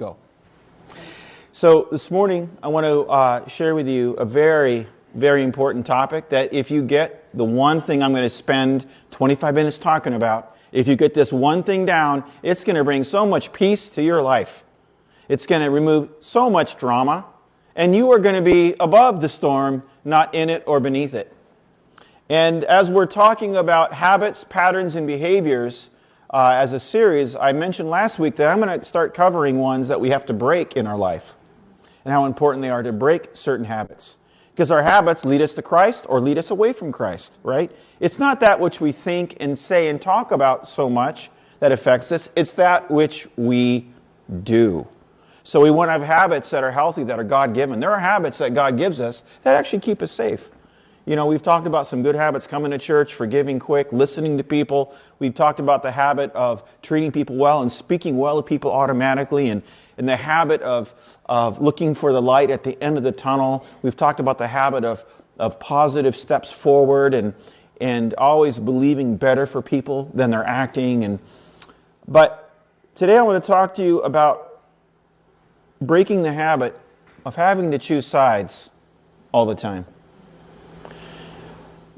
Go. So this morning, I want to share with you a very, very important topic that if you get the one thing I'm going to spend 25 minutes talking about, if you get this one thing down, it's going to bring so much peace to your life. It's going to remove so much drama, and you are going to be above the storm, not in it or beneath it. And as we're talking about habits, patterns, and behaviors, as a series, I mentioned last week that I'm going to start covering ones that we have to break in our life and how important they are to break certain habits. Because our habits lead us to Christ or lead us away from Christ, right? It's not that which we think and say and talk about so much that affects us. It's that which we do. So we want to have habits that are healthy, that are God-given. There are habits that God gives us that actually keep us safe. You know, we've talked about some good habits: coming to church, forgiving quick, listening to people. We've talked about the habit of treating people well and speaking well to people automatically, and the habit of looking for the light at the end of the tunnel. We've talked about the habit of positive steps forward and always believing better for people than they're acting. But today I want to talk to you about breaking the habit of having to choose sides all the time.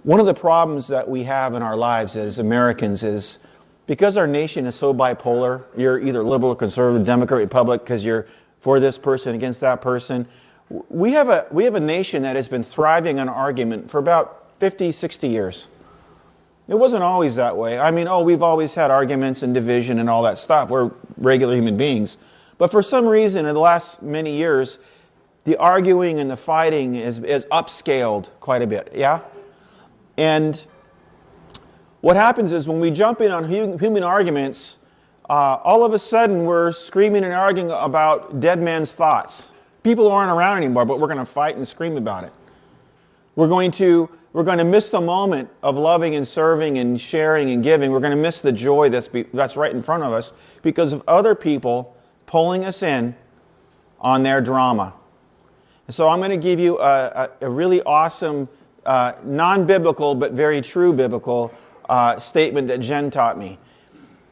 One of the problems that we have in our lives as Americans is because our nation is so bipolar. You're either liberal, conservative, Democrat, Republican, because you're for this person, against that person. We have a nation that has been thriving on argument for about 50, 60 years. It wasn't always that way. I mean, we've always had arguments and division and all that stuff. We're regular human beings. But for some reason, in the last many years, the arguing and the fighting is upscaled quite a bit, yeah? And what happens is when we jump in on human arguments, all of a sudden we're screaming and arguing about dead man's thoughts. People aren't around anymore, but we're going to fight and scream about it. We're going to miss the moment of loving and serving and sharing and giving. We're going to miss the joy that's right in front of us because of other people pulling us in on their drama. And so I'm going to give you a really awesome non-biblical but very true biblical statement that Jen taught me.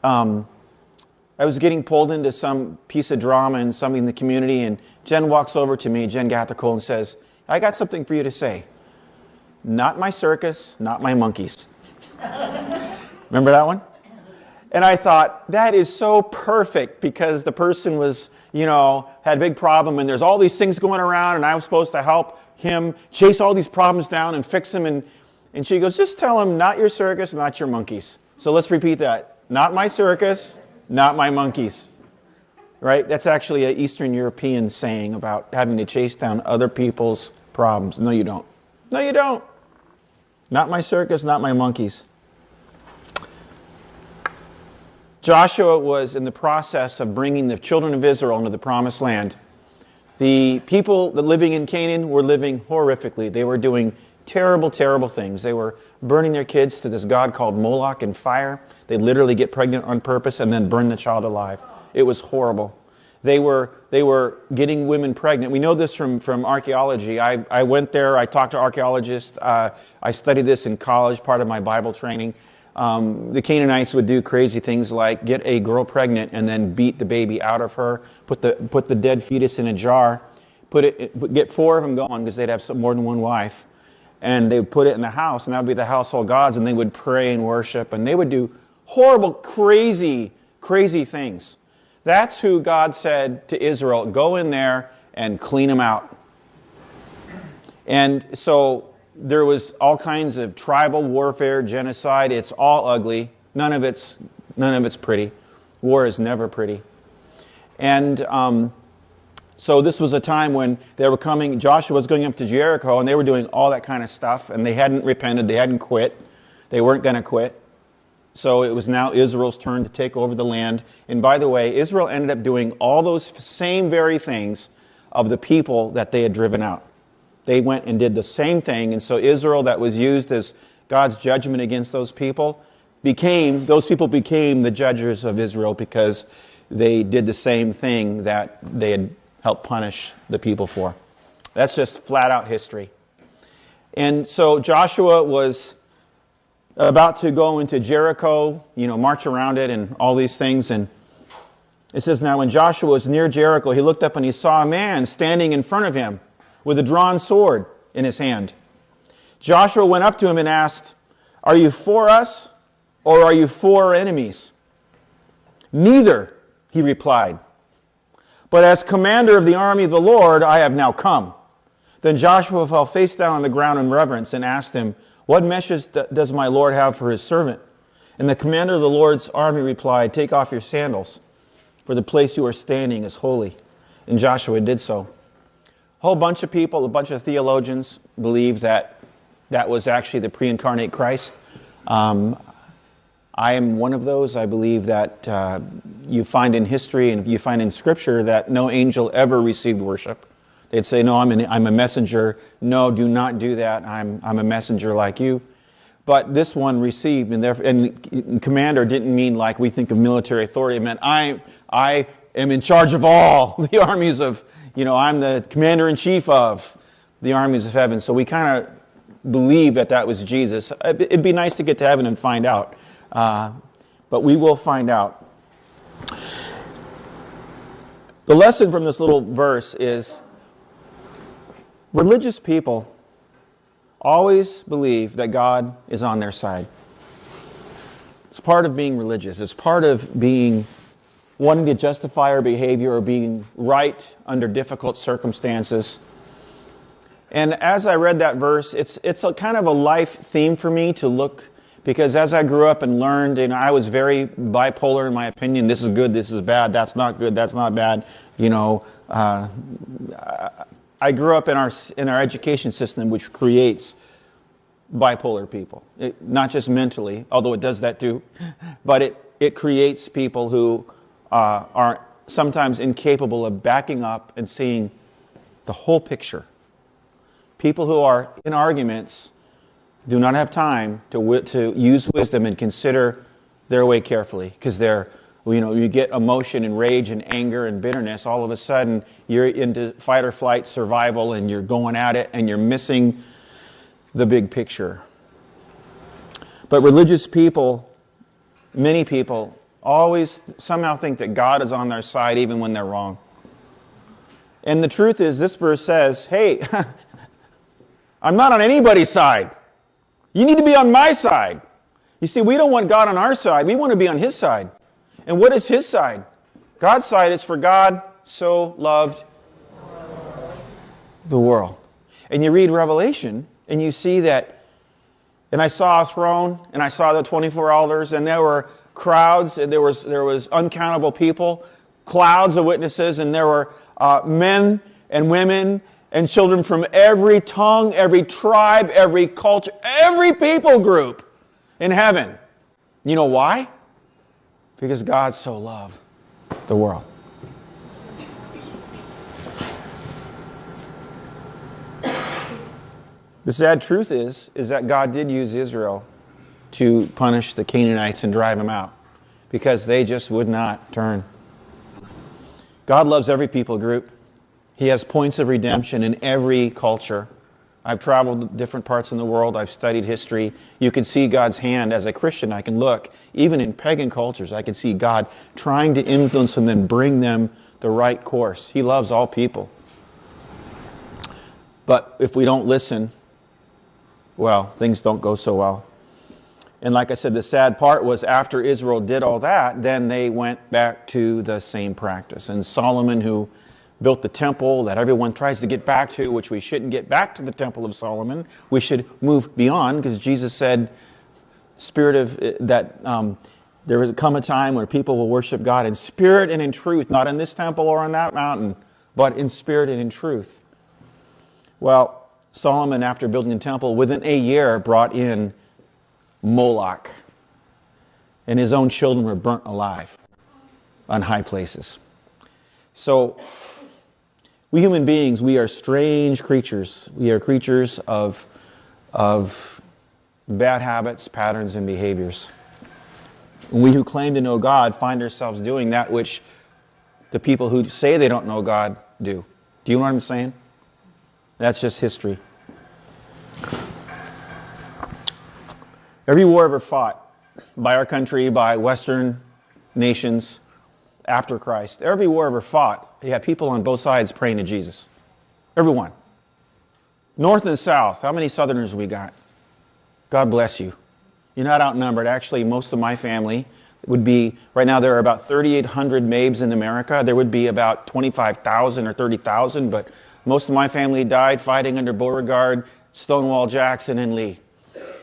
I was getting pulled into some piece of drama and something in the community, and Jen walks over to me, Jen Gathical, and says, "I got something for you to say. Not my circus, not my monkeys." Remember that one? And I thought, that is so perfect, because the person was, had a big problem, and there's all these things going around, and I was supposed to help him chase all these problems down and fix them. And she goes, "Just tell him, not your circus, not your monkeys." So let's repeat that. Not my circus, not my monkeys. Right? That's actually an Eastern European saying about having to chase down other people's problems. No, you don't. No, you don't. Not my circus, not my monkeys. Joshua was in the process of bringing the children of Israel into the promised land. The people that living in Canaan were living horrifically. They were doing terrible, terrible things. They were burning their kids to this god called Moloch in fire. They literally get pregnant on purpose and then burn the child alive. It was horrible. They were getting women pregnant. We know this from archaeology. I went there. I talked to archaeologists. I studied this in college, part of my Bible training. The Canaanites would do crazy things like get a girl pregnant and then beat the baby out of her, put the dead fetus in a jar, get 4 of them going because they'd have more than one wife, and they would put it in the house, and that would be the household gods, and they would pray and worship, and they would do horrible, crazy, crazy things. That's who God said to Israel, go in there and clean them out. And so there was all kinds of tribal warfare, genocide. It's all ugly. None of it's pretty. War is never pretty. And so this was a time when they were coming. Joshua was going up to Jericho, and they were doing all that kind of stuff. And they hadn't repented. They hadn't quit. They weren't going to quit. So it was now Israel's turn to take over the land. And by the way, Israel ended up doing all those same very things of the people that they had driven out. They went and did the same thing. And so Israel, that was used as God's judgment against those people became the judges of Israel because they did the same thing that they had helped punish the people for. That's just flat out history. And so Joshua was about to go into Jericho, march around it and all these things. And It says, now when Joshua was near Jericho, he looked up and he saw a man standing in front of him with a drawn sword in his hand. Joshua went up to him and asked, are you for us or are you for our enemies? Neither, he replied. But as commander of the army of the Lord, I have now come. Then Joshua fell face down on the ground in reverence and asked him, what message does my Lord have for his servant? And the commander of the Lord's army replied, take off your sandals, for the place you are standing is holy. And Joshua did so. A whole bunch of people, a bunch of theologians believe that that was actually the pre-incarnate Christ. I am one of those. I believe that you find in history and you find in Scripture that no angel ever received worship. They'd say, no, I'm a messenger. No, do not do that. I'm a messenger like you. But this one received, and commander didn't mean like we think of military authority. It meant I am in charge of all the armies of, I'm the commander-in-chief of the armies of heaven. So we kind of believe that was Jesus. It'd be nice to get to heaven and find out. But we will find out. The lesson from this little verse is religious people always believe that God is on their side. It's part of being religious. It's part of wanting to justify our behavior or being right under difficult circumstances. And as I read that verse, it's a kind of a life theme for me to look, because as I grew up and learned, I was very bipolar in my opinion. This is good, this is bad, that's not good, that's not bad. I grew up in our education system, which creates bipolar people. Not just mentally, although it does that too, but it creates people who are sometimes incapable of backing up and seeing the whole picture. People who are in arguments do not have time to use wisdom and consider their way carefully, because you get emotion and rage and anger and bitterness. All of a sudden, you're into fight or flight survival, and you're going at it, and you're missing the big picture. But religious people, many people, always somehow think that God is on their side even when they're wrong. And the truth is, this verse says, hey, I'm not on anybody's side. You need to be on my side. You see, we don't want God on our side. We want to be on His side. And what is His side? God's side is, for God so loved the world. And you read Revelation, and you see that, and I saw a throne, and I saw the 24 elders, and there were crowds, and there was uncountable people, clouds of witnesses, and there were men and women and children from every tongue, every tribe, every culture, every people group in heaven. You know why? Because God so loved the world. The sad truth is that God did use Israel to punish the Canaanites and drive them out, because they just would not turn. God loves every people group. He has points of redemption in every culture. I've traveled different parts in the world. I've studied history. You can see God's hand. As a Christian, I can look, even in pagan cultures, I can see God trying to influence them and bring them the right course. He loves all people. But if we don't listen, well, things don't go so well. And like I said, the sad part was, after Israel did all that, then they went back to the same practice. And Solomon, who built the temple that everyone tries to get back to, which we shouldn't get back to the temple of Solomon. We should move beyond, because Jesus said, there will come a time where people will worship God in spirit and in truth, not in this temple or on that mountain, but in spirit and in truth. Well, Solomon, after building the temple, within a year brought in Moloch, and his own children were burnt alive on high places. So, we human beings, we are strange creatures. We are creatures of bad habits, patterns, and behaviors. And we who claim to know God find ourselves doing that which the people who say they don't know God do. Do you know what I'm saying? That's just history. Every war ever fought by our country, by Western nations, after Christ. Every war ever fought, you had people on both sides praying to Jesus. Everyone. North and south. How many Southerners we got? God bless you. You're not outnumbered. Actually, most of my family would be, right now there are about 3,800 Mabes in America. There would be about 25,000 or 30,000, but most of my family died fighting under Beauregard, Stonewall Jackson, and Lee.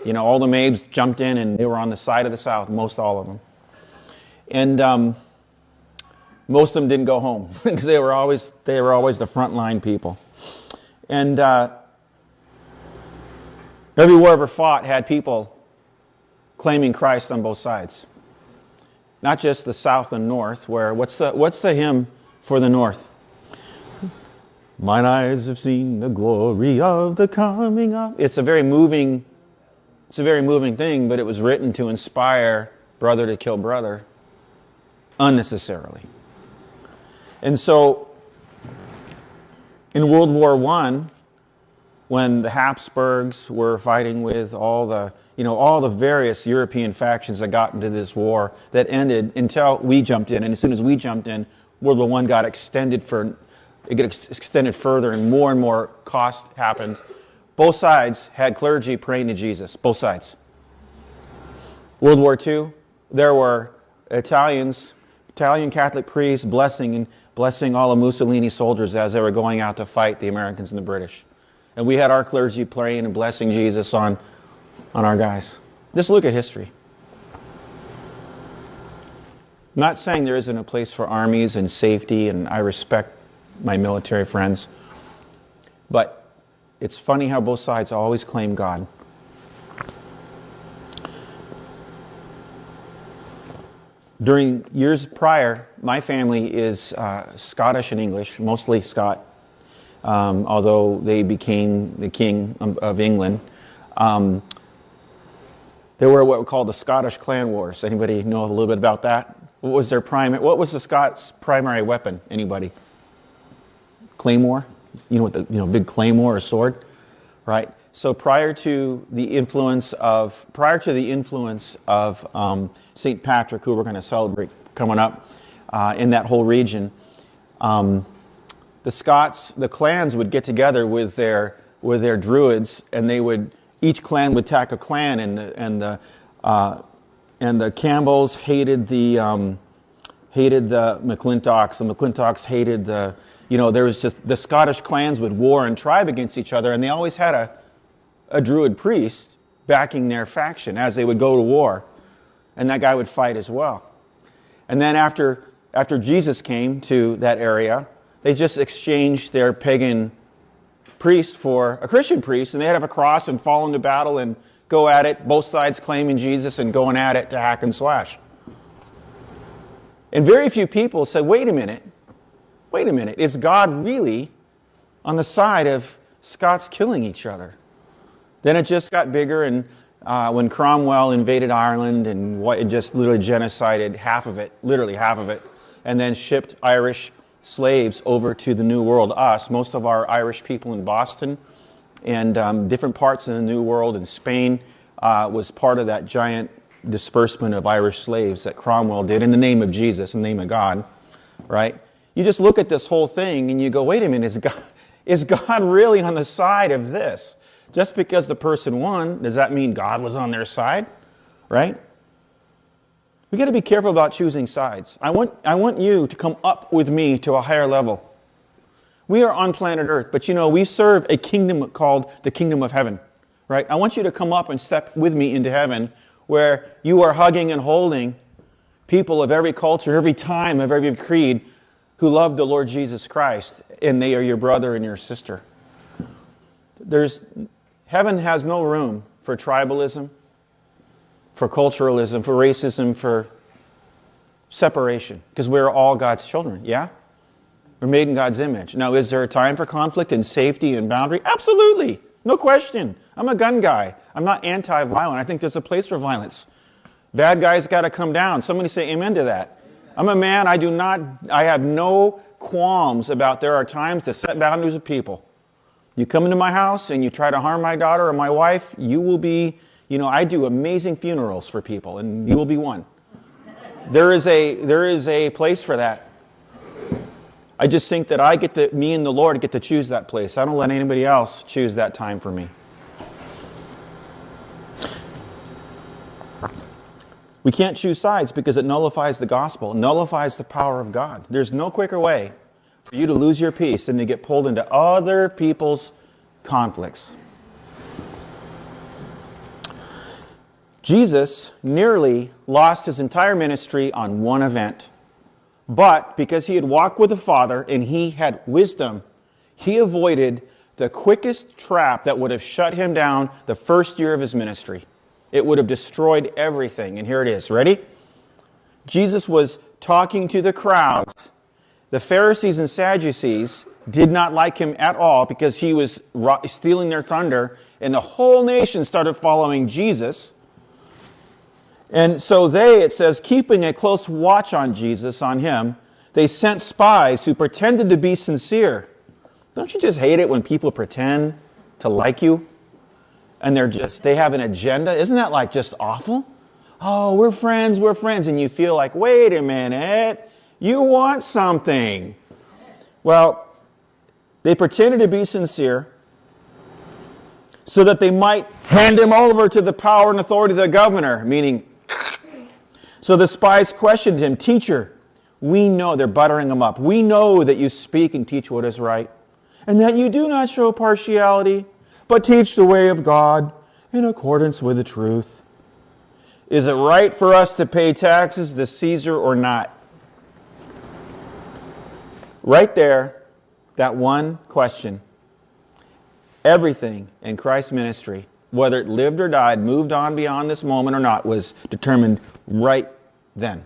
You know, all the Mabes jumped in and they were on the side of the South, most all of them. And most of them didn't go home because they were always the frontline people. And every war ever fought had people claiming Christ on both sides. Not just the South and North, where what's the hymn for the North? Mine eyes have seen the glory of the coming of. It's a very moving thing, but it was written to inspire brother to kill brother unnecessarily. And so in World War I, when the Habsburgs were fighting with all the various European factions that got into this war, that ended until we jumped in. And as soon as we jumped in, World War I got extended further, and more cost happened. Both sides had clergy praying to Jesus, both sides. World War II, there were Italian Catholic priests blessing all of Mussolini's soldiers as they were going out to fight the Americans and the British. And we had our clergy praying and blessing Jesus on our guys. Just look at history. I'm not saying there isn't a place for armies and safety, and I respect my military friends. But it's funny how both sides always claim God. During years prior, my family is Scottish and English, mostly Scot, although they became the king of England. There were what we call the Scottish clan wars. Anybody know a little bit about that? What was the Scots' primary weapon? Anybody? Claymore? You know what big claymore or sword, right? So prior to the influence of St. Patrick, who we're going to celebrate coming up in that whole region, the Scots, the clans would get together with their druids, and each clan would attack a clan, and the Campbells hated the McClintocks. The McClintocks hated there was just the Scottish clans would war and tribe against each other, and they always had a druid priest backing their faction as they would go to war, and that guy would fight as well. And then after Jesus came to that area, they just exchanged their pagan priest for a Christian priest, and they had to have a cross and fall into battle and go at it, both sides claiming Jesus and going at it to hack and slash. And very few people said, wait a minute, is God really on the side of Scots killing each other? Then it just got bigger, and when Cromwell invaded Ireland and just literally genocided literally half of it, and then shipped Irish slaves over to the New World, most of our Irish people in Boston and different parts of the New World in Spain was part of that giant disbursement of Irish slaves that Cromwell did in the name of Jesus, in the name of God, right? You just look at this whole thing and you go, wait a minute, is God really on the side of this? Just because the person won, does that mean God was on their side, right? We got to be careful about choosing sides. I want you to come up with me to a higher level. We are on planet Earth, but we serve a kingdom called the kingdom of heaven, right? I want you to come up and step with me into heaven, where you are hugging and holding people of every culture, every time, of every creed, who love the Lord Jesus Christ, and they are your brother and your sister. Heaven has no room for tribalism, for culturalism, for racism, for separation, because we're all God's children, yeah? We're made in God's image. Now, is there a time for conflict and safety and boundary? Absolutely, no question. I'm a gun guy. I'm not anti-violent. I think there's a place for violence. Bad guys got to come down. Somebody say amen to that. I'm a man. I have no qualms about there are times to set boundaries with people. You come into my house and you try to harm my daughter or my wife, you will be, I do amazing funerals for people, and you will be one. There is a place for that. I just think that me and the Lord get to choose that place. I don't let anybody else choose that time for me. We can't choose sides because it nullifies the gospel, it nullifies the power of God. There's no quicker way for you to lose your peace than to get pulled into other people's conflicts. Jesus nearly lost his entire ministry on one event. But because he had walked with the Father and he had wisdom, he avoided the quickest trap that would have shut him down the first year of his ministry. It would have destroyed everything. And here it is. Ready? Jesus was talking to the crowds. The Pharisees and Sadducees did not like him at all because he was stealing their thunder. And the whole nation started following Jesus. And so it says, keeping a close watch on Jesus, on him, they sent spies who pretended to be sincere. Don't you just hate it when people pretend to like you? And they have an agenda? Isn't that just awful? Oh, we're friends. And you feel like, wait a minute, you want something. Well, they pretended to be sincere so that they might hand him over to the power and authority of the governor, meaning, so the spies questioned him, Teacher, we know, they're buttering him up, we know that you speak and teach what is right, and that you do not show partiality, but teach the way of God in accordance with the truth. Is it right for us to pay taxes to Caesar or not? Right there, that one question. Everything in Christ's ministry, whether it lived or died, moved on beyond this moment or not, was determined right then.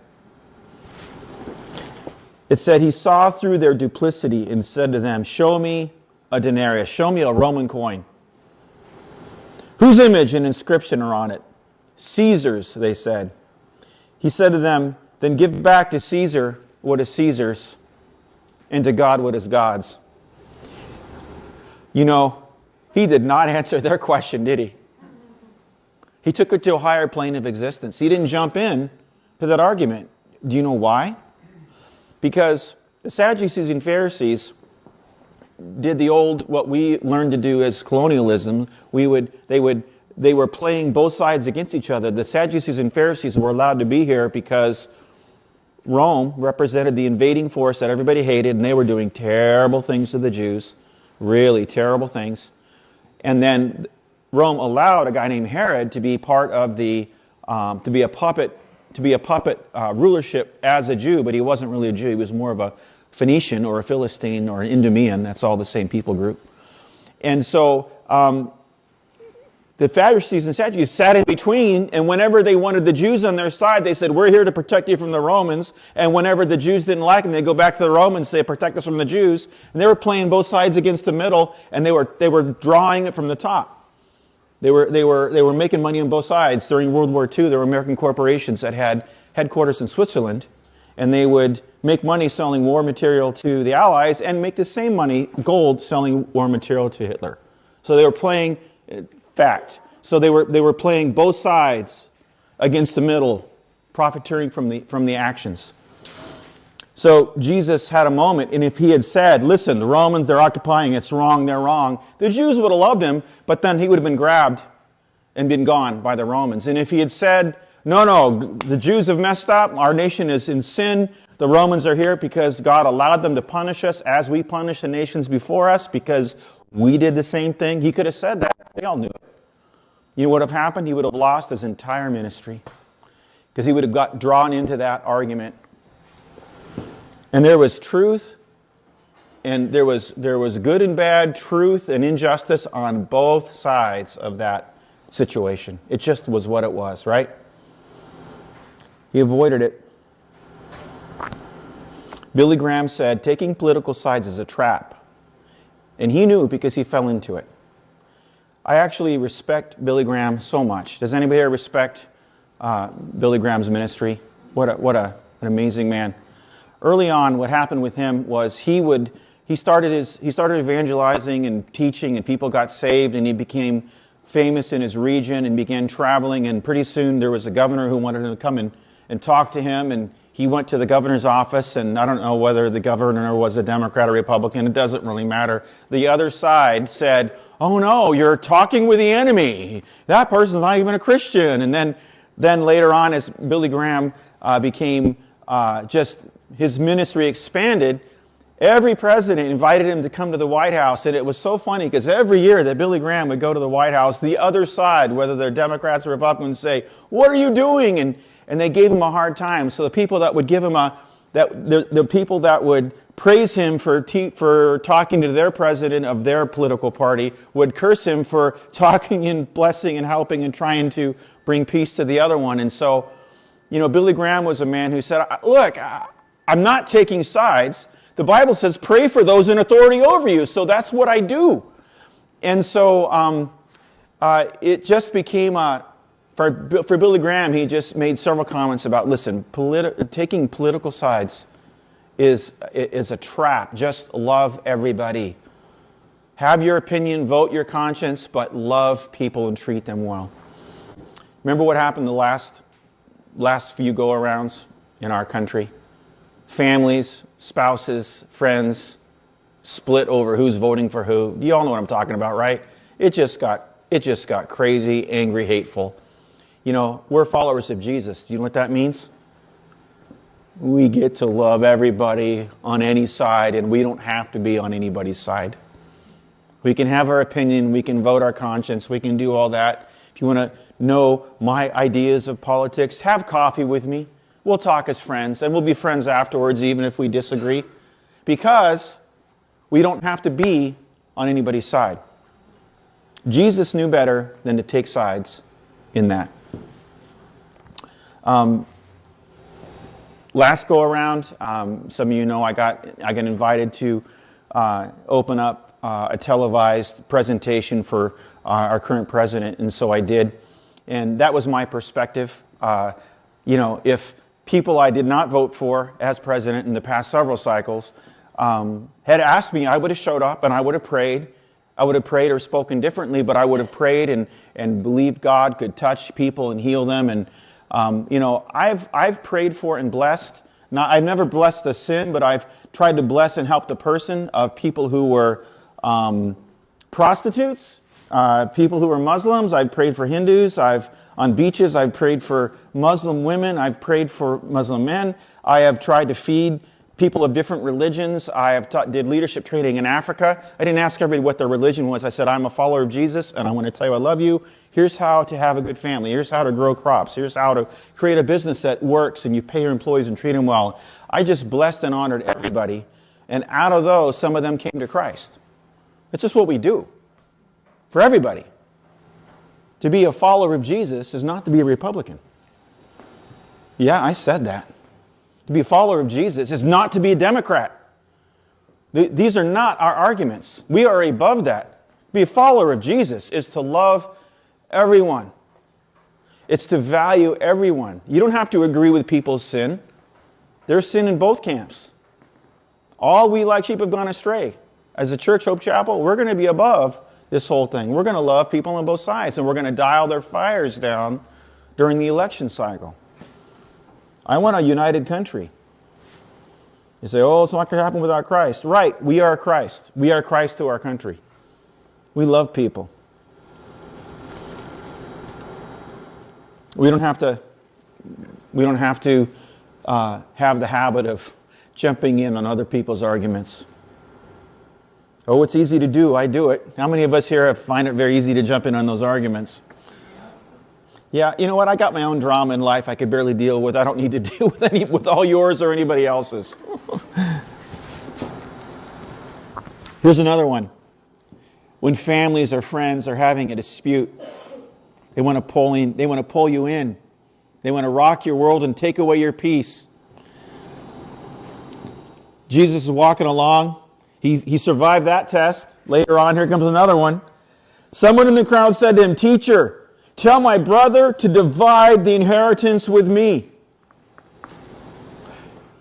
It said he saw through their duplicity and said to them, show me a denarius, show me a Roman coin. Whose image and inscription are on it? Caesar's, they said. He said to them, then give back to Caesar what is Caesar's, and to God what is God's. You know, he did not answer their question, did he? He took it to a higher plane of existence. He didn't jump in to that argument. Do you know why? Because the Sadducees and Pharisees did what we learned to do as colonialism. They were playing both sides against each other. The Sadducees and Pharisees were allowed to be here because Rome represented the invading force that everybody hated, and they were doing terrible things to the Jews, really terrible things. And then Rome allowed a guy named Herod to be part of to be a puppet rulership as a Jew, but he wasn't really a Jew. He was more of a Phoenician or a Philistine or an Idumean. That's all the same people group. And so the Pharisees and Sadducees sat in between, and whenever they wanted the Jews on their side, they said, we're here to protect you from the Romans. And whenever the Jews didn't like them, they'd go back to the Romans, say, protect us from the Jews. And they were playing both sides against the middle, and they were drawing it from the top. They were making money on both sides. During World War II, there were American corporations that had headquarters in Switzerland, and they would make money selling war material to the Allies and make the same money, gold, selling war material to Hitler. So they were playing fact. So they were playing both sides against the middle, profiteering from the actions. So Jesus had a moment, and if he had said, listen, the Romans, they're occupying, it's wrong, they're wrong, the Jews would have loved him, but then he would have been grabbed and been gone by the Romans. And if he had said, no, the Jews have messed up, our nation is in sin, the Romans are here because God allowed them to punish us as we punish the nations before us because we did the same thing, he could have said that. They all knew it. You know what would have happened? He would have lost his entire ministry because he would have got drawn into that argument. And there was truth, and there was good and bad, truth and injustice on both sides of that situation. It just was what it was, right? He avoided it. Billy Graham said, taking political sides is a trap. And he knew because he fell into it. I actually respect Billy Graham so much. Does anybody here respect Billy Graham's ministry? What an amazing man. Early on, what happened with him was he started evangelizing and teaching, and people got saved, and he became famous in his region and began traveling. And pretty soon there was a governor who wanted him to come and and talked to him, and he went to the governor's office, and I don't know whether the governor was a Democrat or Republican. It doesn't really matter. The other side said, "Oh no, you're talking with the enemy. That person's not even a Christian." And then later on, as Billy Graham became just his ministry expanded, every president invited him to come to the White House, and it was so funny because every year that Billy Graham would go to the White House, the other side, whether they're Democrats or Republicans, say, "What are you doing?" And they gave him a hard time. So the people that would give him the people that would praise him for talking to their president of their political party would curse him for talking and blessing and helping and trying to bring peace to the other one. And so, Billy Graham was a man who said, "Look, I'm not taking sides. The Bible says pray for those in authority over you, so that's what I do." And so it just became for Billy Graham, he just made several comments about, listen, taking political sides is a trap. Just love everybody. Have your opinion, vote your conscience, but love people and treat them well. Remember what happened the last few go-arounds in our country? Families, spouses, friends split over who's voting for who. You all know what I'm talking about, right? It just got crazy, angry, hateful. We're followers of Jesus. Do you know what that means? We get to love everybody on any side, and we don't have to be on anybody's side. We can have our opinion, we can vote our conscience, we can do all that. If you want to know my ideas of politics, have coffee with me. We'll talk as friends, and we'll be friends afterwards, even if we disagree, because we don't have to be on anybody's side. Jesus knew better than to take sides in that. Last go around, some of you know I got invited to open up a televised presentation for our current president, and so I did. And that was my perspective. If people I did not vote for as president in the past several cycles had asked me, I would have showed up and I would have prayed. I would have prayed or spoken differently, but I would have prayed and believed God could touch people and heal them. And I've prayed for and blessed. Now, I've never blessed the sin, but I've tried to bless and help the person of people who were prostitutes, people who were Muslims. I've prayed for Hindus. On beaches, I've prayed for Muslim women. I've prayed for Muslim men. I have tried to feed people of different religions. I have did leadership training in Africa. I didn't ask everybody what their religion was. I said, I'm a follower of Jesus, and I want to tell you I love you. Here's how to have a good family. Here's how to grow crops. Here's how to create a business that works, and you pay your employees and treat them well. I just blessed and honored everybody, and out of those, some of them came to Christ. It's just what we do for everybody. To be a follower of Jesus is not to be a Republican. Yeah, I said that. To be a follower of Jesus is not to be a Democrat. These are not our arguments. We are above that. To be a follower of Jesus is to love everyone. It's to value everyone. You don't have to agree with people's sin. There's sin in both camps. All we like sheep have gone astray. As a church, Hope Chapel, we're going to be above this whole thing. We're going to love people on both sides, and we're going to dial their fires down during the election cycle. I want a united country. You say, oh, it's not going to happen without Christ. Right, we are Christ. We are Christ to our country. We love people. We don't have to have the habit of jumping in on other people's arguments. Oh, it's easy to do. I do it. How many of us here find it very easy to jump in on those arguments? Yeah, you know what? I got my own drama in life I could barely deal with. I don't need to deal with all yours or anybody else's. Here's another one. When families or friends are having a dispute, they want to pull you in. They want to rock your world and take away your peace. Jesus is walking along. He survived that test. Later on, here comes another one. Someone in the crowd said to him, "Teacher, tell my brother to divide the inheritance with me."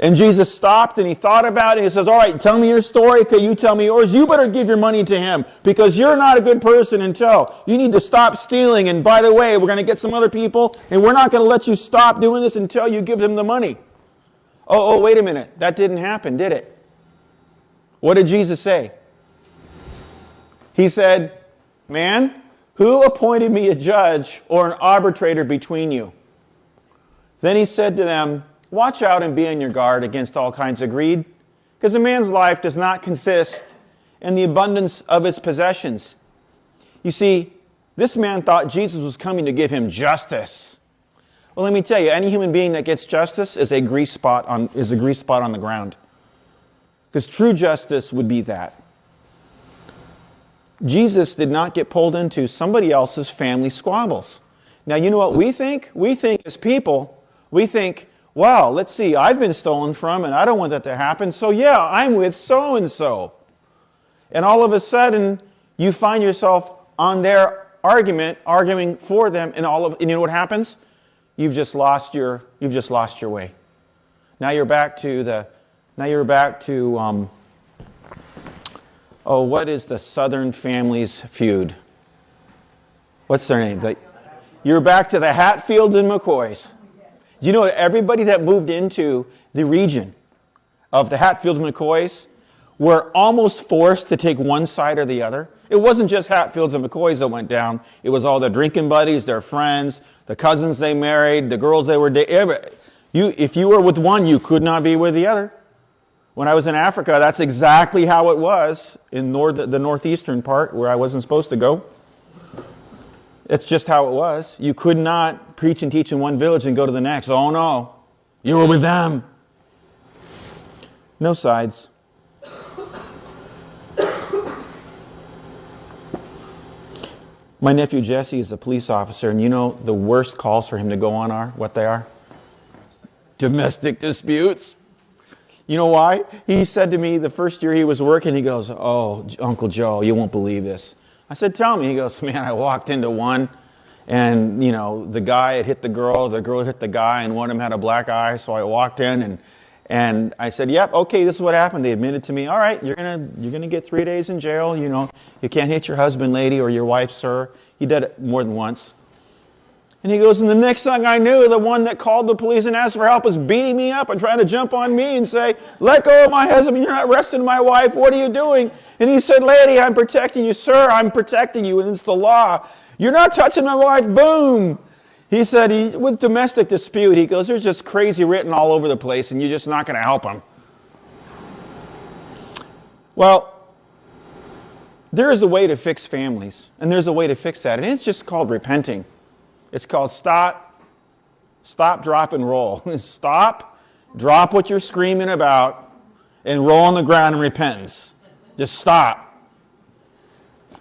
And Jesus stopped and he thought about it. He says, all right, tell me your story. Okay, you tell me yours. You better give your money to him because you're not a good person until you need to stop stealing. And by the way, we're going to get some other people and we're not going to let you stop doing this until you give them the money. Oh, wait a minute. That didn't happen, did it? What did Jesus say? He said, man, who appointed me a judge or an arbitrator between you? Then he said to them, watch out and be on your guard against all kinds of greed, because a man's life does not consist in the abundance of his possessions. You see, this man thought Jesus was coming to give him justice. Well, let me tell you, any human being that gets justice is a grease spot on the ground. Because true justice would be that. Jesus did not get pulled into somebody else's family squabbles. Now, you know what we think? We think as people, we think, wow, let's see, I've been stolen from and I don't want that to happen, so yeah, I'm with so-and-so. And all of a sudden, you find yourself on their arguing for them, and you know what happens? You've just lost your way. Now you're back to what is the Southern Families feud? What's their name? You're back to the Hatfields and McCoys. Do you know everybody that moved into the region of the Hatfields and McCoys were almost forced to take one side or the other? It wasn't just Hatfields and McCoys that went down. It was all their drinking buddies, their friends, the cousins they married, the girls they were dating. If you were with one, you could not be with the other. When I was in Africa, that's exactly how it was in the northeastern part where I wasn't supposed to go. It's just how it was. You could not preach and teach in one village and go to the next. Oh no, you were with them. No sides. My nephew Jesse is a police officer, and you know the worst calls for him to go on are what they are? Domestic disputes. You know why? He said to me the first year he was working, he goes, oh, Uncle Joe, you won't believe this. I said, tell me. He goes, man, I walked into one, and, you know, the guy had hit the girl had hit the guy, and one of them had a black eye, so I walked in, and I said, yep, okay, this is what happened. They admitted to me, all right, you're gonna get 3 days in jail, you know, you can't hit your husband, lady, or your wife, sir. He did it more than once. And he goes, and the next thing I knew, the one that called the police and asked for help was beating me up and trying to jump on me and say, let go of my husband, you're not arresting my wife, what are you doing? And he said, lady, I'm protecting you, sir, I'm protecting you, and it's the law. You're not touching my wife, boom. He said, with domestic dispute, he goes, there's just crazy written all over the place and you're just not going to help him. Well, there is a way to fix families, and there's a way to fix that, and it's just called repenting. It's called stop, drop, and roll. Stop, drop what you're screaming about, and roll on the ground in repentance. Just stop.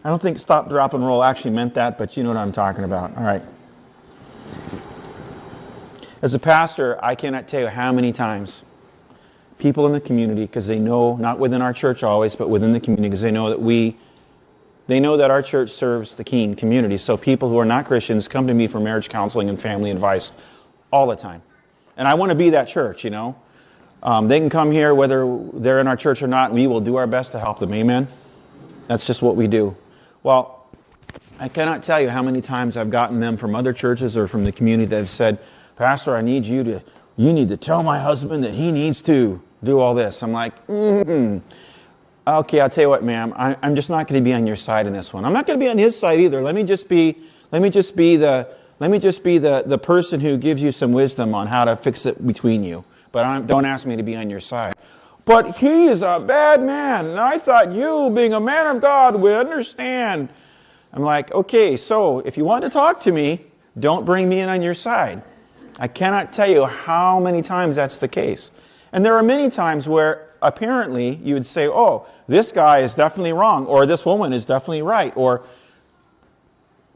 I don't think stop, drop, and roll actually meant that, but you know what I'm talking about. All right. As a pastor, I cannot tell you how many times people in the community, because they know, not within our church always, but within the community, because they know that our church serves the Keene community. So people who are not Christians come to me for marriage counseling and family advice all the time. And I want to be that church, you know. They can come here whether they're in our church or not, and we will do our best to help them. Amen? That's just what we do. Well, I cannot tell you how many times I've gotten them from other churches or from the community that have said, Pastor, you need to tell my husband that he needs to do all this. I'm like, okay, I'll tell you what, ma'am. I'm just not going to be on your side in this one. I'm not going to be on his side either. Let me just be the person who gives you some wisdom on how to fix it between you. But don't ask me to be on your side. But he is a bad man, and I thought you, being a man of God, would understand. I'm like, okay, so if you want to talk to me, don't bring me in on your side. I cannot tell you how many times that's the case. And there are many times where apparently you would say, oh, this guy is definitely wrong, or this woman is definitely right,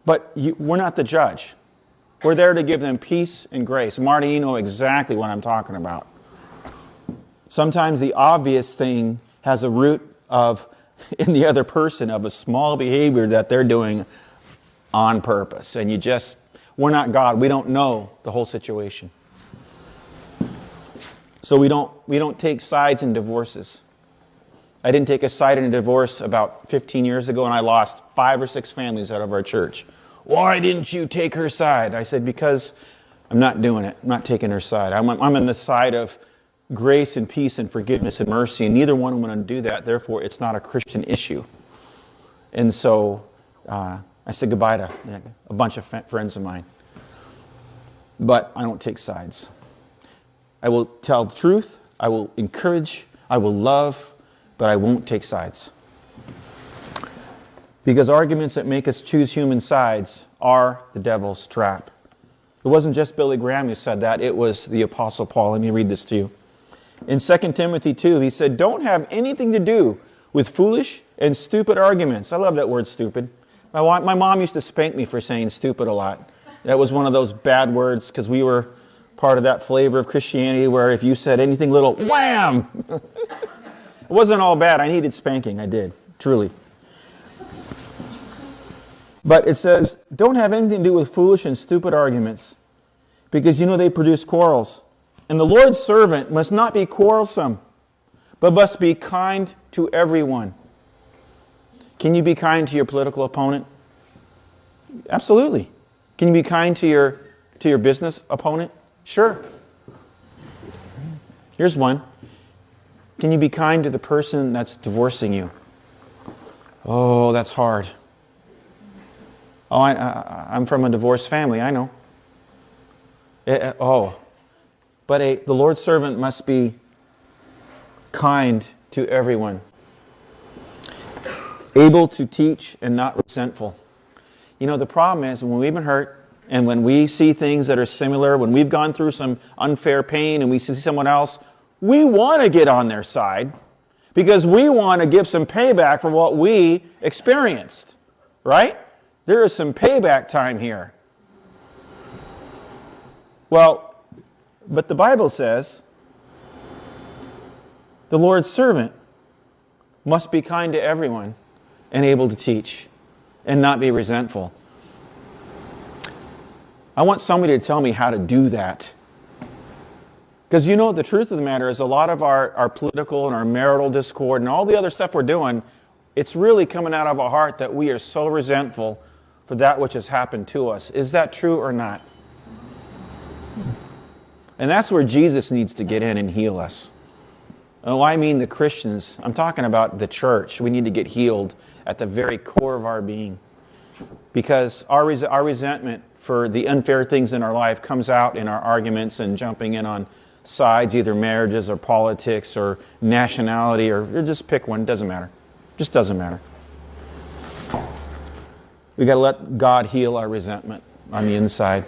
but we're not the judge. We're there to give them peace and grace. Marty, you know exactly what I'm talking about. Sometimes the obvious thing has a root in the other person of a small behavior that they're doing on purpose. And we're not God. We don't know the whole situation. So we don't take sides in divorces. I didn't take a side in a divorce about 15 years ago, and I lost 5 or 6 families out of our church. Why didn't you take her side? I said, because I'm not doing it. I'm not taking her side. I'm on the side of grace and peace and forgiveness and mercy, and neither one of them want to do that. Therefore, it's not a Christian issue. And so I said goodbye to a bunch of friends of mine. But I don't take sides. I will tell the truth, I will encourage, I will love, but I won't take sides. Because arguments that make us choose human sides are the devil's trap. It wasn't just Billy Graham who said that, it was the Apostle Paul. Let me read this to you. In 2 Timothy 2, he said, don't have anything to do with foolish and stupid arguments. I love that word, stupid. My mom used to spank me for saying stupid a lot. That was one of those bad words, because we were part of that flavor of Christianity where if you said anything little, wham! It wasn't all bad. I needed spanking. I did, truly. But it says, don't have anything to do with foolish and stupid arguments, because you know they produce quarrels. And the Lord's servant must not be quarrelsome, but must be kind to everyone. Can you be kind to your political opponent? Absolutely. Can you be kind to your business opponent? Sure. Here's one. Can you be kind to the person that's divorcing you? Oh, that's hard. Oh, I'm from a divorced family, I know. But the Lord's servant must be kind to everyone. Able to teach and not resentful. You know, the problem is when we've been hurt and when we see things that are similar, when we've gone through some unfair pain and we see someone else, we want to get on their side because we want to give some payback for what we experienced, right? There is some payback time here. Well, but the Bible says the Lord's servant must be kind to everyone and able to teach and not be resentful. I want somebody to tell me how to do that. Because you know, the truth of the matter is a lot of our political and our marital discord and all the other stuff we're doing, it's really coming out of a heart that we are so resentful for that which has happened to us. Is that true or not? And that's where Jesus needs to get in and heal us. Oh, I mean the Christians. I'm talking about the church. We need to get healed at the very core of our being. Because our resentment for the unfair things in our life comes out in our arguments and jumping in on sides, either marriages or politics or nationality or just pick one. Doesn't matter. Just doesn't matter. We got to let God heal our resentment on the inside.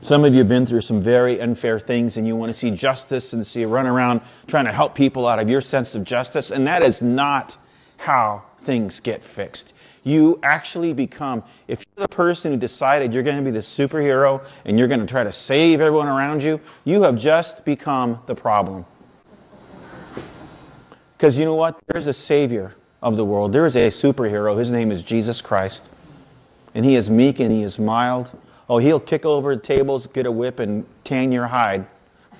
Some of you have been through some very unfair things and you want to see justice and see run around trying to help people out of your sense of justice, and that is not how things get fixed. You actually become, if you're the person who decided you're going to be the superhero and you're going to try to save everyone around you, you have just become the problem. Because you know what? There's a Savior of the world. There is a superhero. His name is Jesus Christ. And He is meek and He is mild. Oh, He'll kick over tables, get a whip, and tan your hide.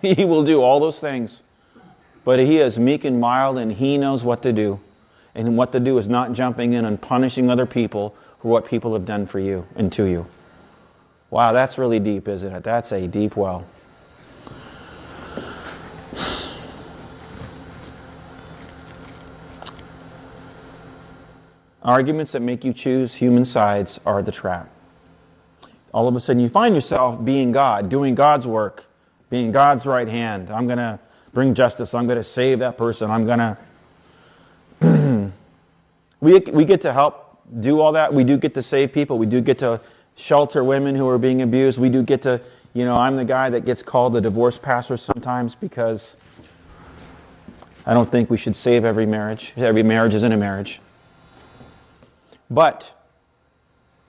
He will do all those things. But He is meek and mild, and He knows what to do. And what to do is not jumping in and punishing other people for what people have done for you and to you. Wow, that's really deep, isn't it? That's a deep well. Arguments that make you choose human sides are the trap. All of a sudden you find yourself being God, doing God's work, being God's right hand. I'm going to bring justice. I'm going to save that person. I'm going to... We get to help do all that. We do get to save people. We do get to shelter women who are being abused. We do get to, I'm the guy that gets called the divorce pastor sometimes because I don't think we should save every marriage. Every marriage isn't a marriage. But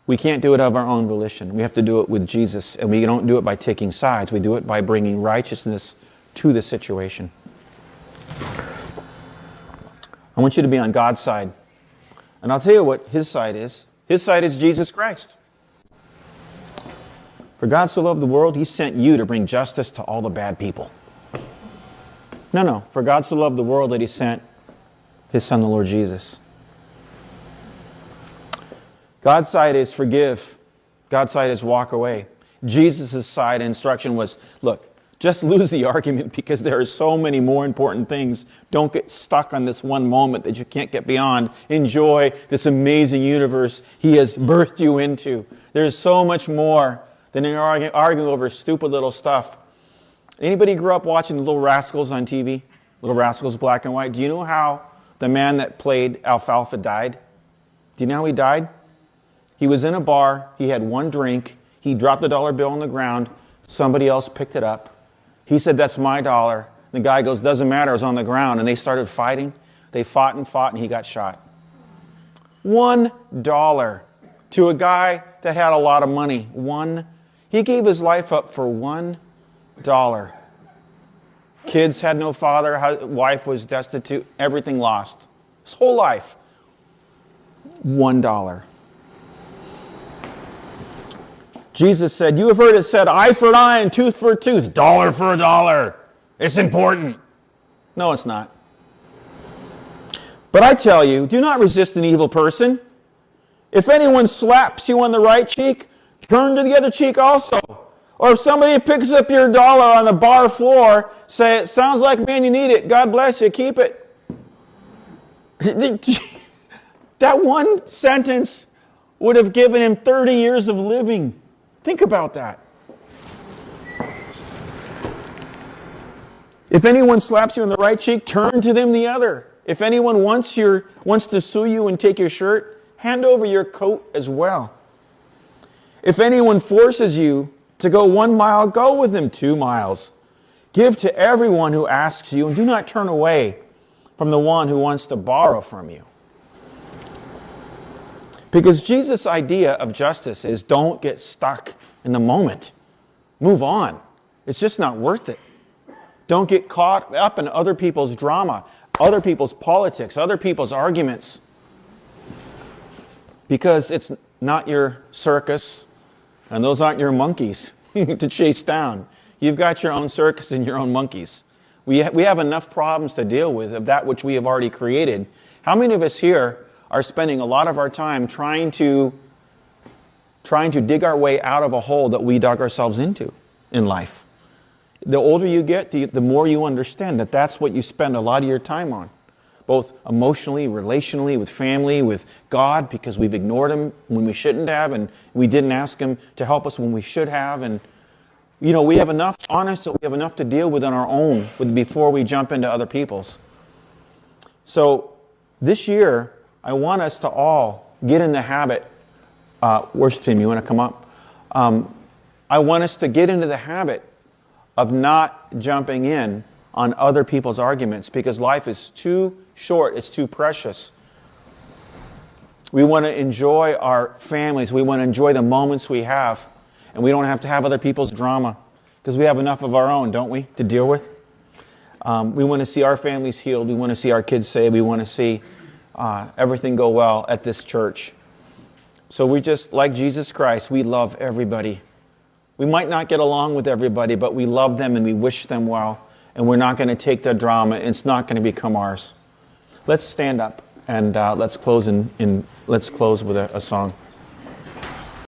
we can't do it of our own volition. We have to do it with Jesus, and we don't do it by taking sides. We do it by bringing righteousness to the situation. I want you to be on God's side. And I'll tell you what His side is. His side is Jesus Christ. For God so loved the world, he sent you to bring justice to all the bad people. No. For God so loved the world that he sent his Son, the Lord Jesus. God's side is forgive. God's side is walk away. Jesus' side instruction was, look, just lose the argument because there are so many more important things. Don't get stuck on this one moment that you can't get beyond. Enjoy this amazing universe he has birthed you into. There's so much more than arguing over stupid little stuff. Anybody grew up watching the Little Rascals on TV? Little Rascals, black and white. Do you know how the man that played Alfalfa died? Do you know how he died? He was in a bar. He had one drink. He dropped a dollar bill on the ground. Somebody else picked it up. He said, that's my dollar. The guy goes, doesn't matter, it was on the ground. And they started fighting. They fought, and he got shot. $1 to a guy that had a lot of money. He gave his life up for $1. Kids had no father. Wife was destitute. Everything lost. His whole life. $1. Jesus said, you have heard it said, eye for an eye and tooth for a tooth, dollar for a dollar. It's important. No, it's not. But I tell you, do not resist an evil person. If anyone slaps you on the right cheek, turn to the other cheek also. Or if somebody picks up your dollar on the bar floor, say, it sounds like, man, you need it. God bless you. Keep it. That one sentence would have given him 30 years of living. Think about that. If anyone slaps you on the right cheek, turn to them the other. If anyone wants to sue you and take your shirt, hand over your coat as well. If anyone forces you to go 1 mile, go with them 2 miles. Give to everyone who asks you, and do not turn away from the one who wants to borrow from you. Because Jesus' idea of justice is don't get stuck in the moment. Move on. It's just not worth it. Don't get caught up in other people's drama, other people's politics, other people's arguments. Because it's not your circus, and those aren't your monkeys to chase down. You've got your own circus and your own monkeys. We have enough problems to deal with of that which we have already created. How many of us here are spending a lot of our time trying to dig our way out of a hole that we dug ourselves into in life? The older you get, the more you understand that that's what you spend a lot of your time on, both emotionally, relationally, with family, with God, because we've ignored him when we shouldn't have, and we didn't ask him to help us when we should have. And we have enough on us that we have enough to deal with on our own before we jump into other people's. So this year, I want us to all get in the habit, worship team, you want to come up? I want us to get into the habit of not jumping in on other people's arguments because life is too short, it's too precious. We want to enjoy our families, we want to enjoy the moments we have, and we don't have to have other people's drama because we have enough of our own, don't we, to deal with? We want to see our families healed, we want to see our kids saved, we want to see everything go well at this church. So we just, like Jesus Christ, we love everybody. We might not get along with everybody, but we love them and we wish them well. And we're not going to take their drama. It's not going to become ours. Let's stand up and let's close with a song.